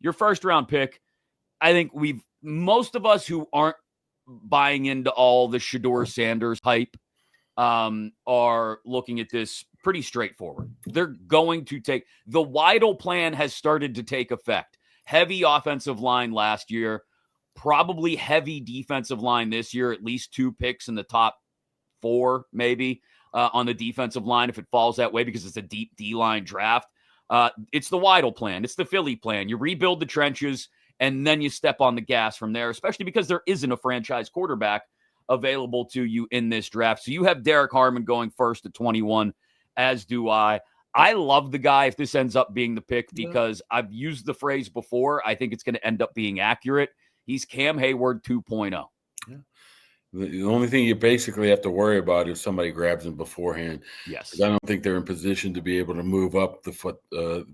your first round pick, I think most of us who aren't buying into all the Shedeur Sanders hype are looking at this pretty straightforward. They're going to take the Weidl plan has started to take effect. Heavy offensive line last year, probably heavy defensive line this year, at least 2 picks in the top 4, maybe on the defensive line if it falls that way because it's a deep D-line draft. It's the Weidl plan. It's the Philly plan. You rebuild the trenches and then you step on the gas from there, especially because there isn't a franchise quarterback available to you in this draft. So you have Derek Harmon going first at 21, as do I. I love the guy if this ends up being the pick because I've used the phrase before. I think it's going to end up being accurate. He's Cam Hayward 2.0. Yeah. The only thing you basically have to worry about is somebody grabs him beforehand. Yes. I don't think they're in position to be able to move up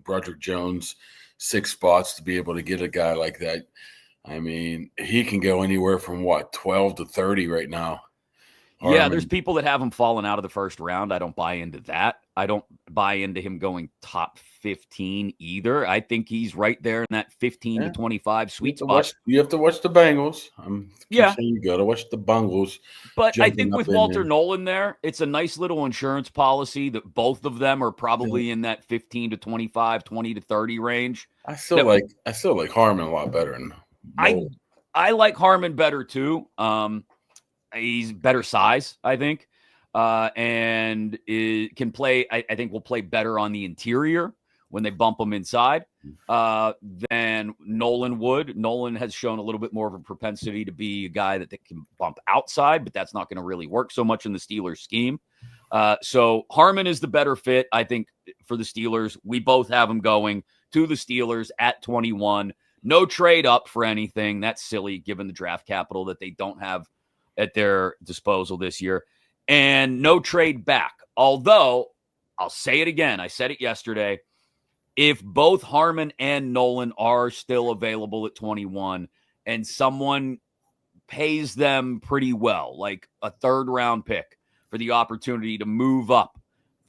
Broderick Jones 6 spots to be able to get a guy like that. I mean, he can go anywhere from 12 to 30 right now. Harmon. Yeah, there's people that have him falling out of the first round. I don't buy into that. I don't buy into him going top 15 either. I think he's right there in that 15 to 25 sweet spot. You have to watch the Bengals. You got to watch the Bengals. But I think with Walter Nolan there, it's a nice little insurance policy that both of them are probably in that 15 to 25, 20 to 30 range. I still like Harmon a lot better than Nolan. I like Harmon better too. He's better size, I think, and can play. I think will play better on the interior when they bump him inside than Nolan would. Nolan has shown a little bit more of a propensity to be a guy that can bump outside, but that's not going to really work so much in the Steelers scheme. So Harmon is the better fit, I think, for the Steelers. We both have him going to the Steelers at 21. No trade up for anything. That's silly given the draft capital that they don't have at their disposal this year, and no trade back. Although, I'll say it again, I said it yesterday, if both Harmon and Nolan are still available at 21 and someone pays them pretty well, like a 3rd-round pick for the opportunity to move up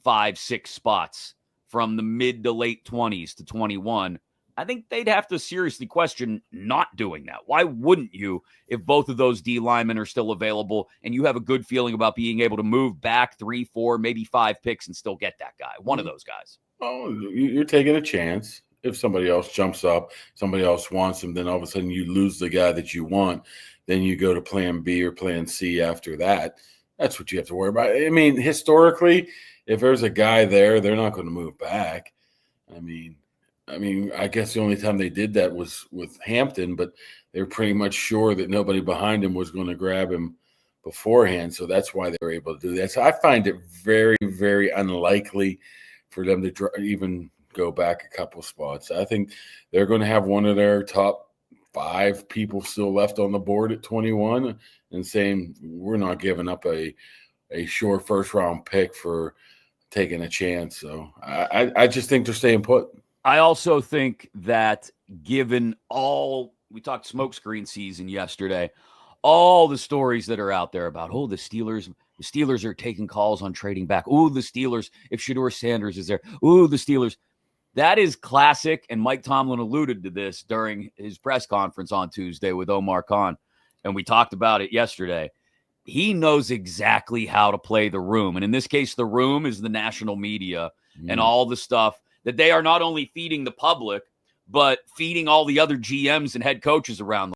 5-6 spots from the mid to late 20s to 21, I think they'd have to seriously question not doing that. Why wouldn't you if both of those D linemen are still available and you have a good feeling about being able to move back 3, 4, maybe 5 picks and still get that guy, one of those guys? Oh, you're taking a chance. If somebody else jumps up, somebody else wants him, then all of a sudden you lose the guy that you want. Then you go to plan B or plan C after that. That's what you have to worry about. I mean, historically, if there's a guy there, they're not going to move back. I mean, I guess the only time they did that was with Hampton, but they were pretty much sure that nobody behind him was going to grab him beforehand. So that's why they were able to do that. So I find it very, very unlikely for them to even go back a couple spots. I think they're going to have one of their top 5 people still left on the board at 21 and saying, we're not giving up a sure first-round pick for taking a chance. So I just think they're staying put. I also think that given we talked smokescreen season yesterday, all the stories that are out there about, the Steelers are taking calls on trading back. The Steelers, if Shedeur Sanders is there. The Steelers. That is classic, and Mike Tomlin alluded to this during his press conference on Tuesday with Omar Khan, and we talked about it yesterday. He knows exactly how to play the room, and in this case, the room is the national media and all the stuff that they are not only feeding the public, but feeding all the other GMs and head coaches around the